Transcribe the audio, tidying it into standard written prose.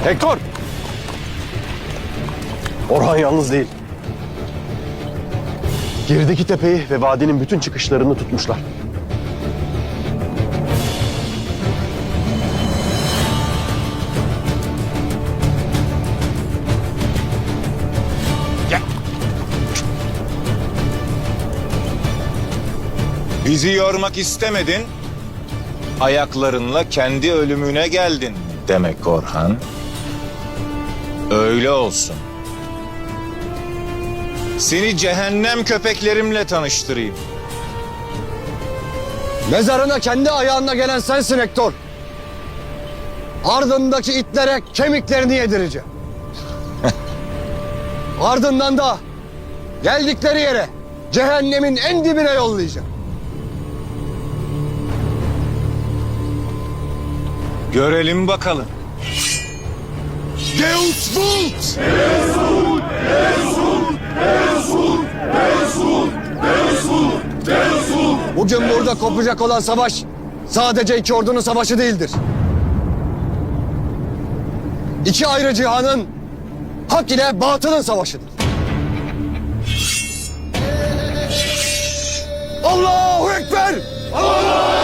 Hektor! Orhan yalnız değil. Gerideki tepeyi ve vadinin bütün çıkışlarını tutmuşlar. Bizi yormak istemedin, ayaklarınla kendi ölümüne geldin demek Orhan. Öyle olsun. Seni cehennem köpeklerimle tanıştırayım. Mezarına kendi ayağınla gelen sensin Hektor. Ardındaki itlere kemiklerini yedireceğim. Ardından da geldikleri yere cehennemin en dibine yollayacağım. Görelim bakalım. Deus Vult! Bugün burada kopacak olan savaş sadece iki ordunun savaşı değildir. İki ayrı cihanın hak ile batılın savaşıdır. Allahu Ekber! Allahu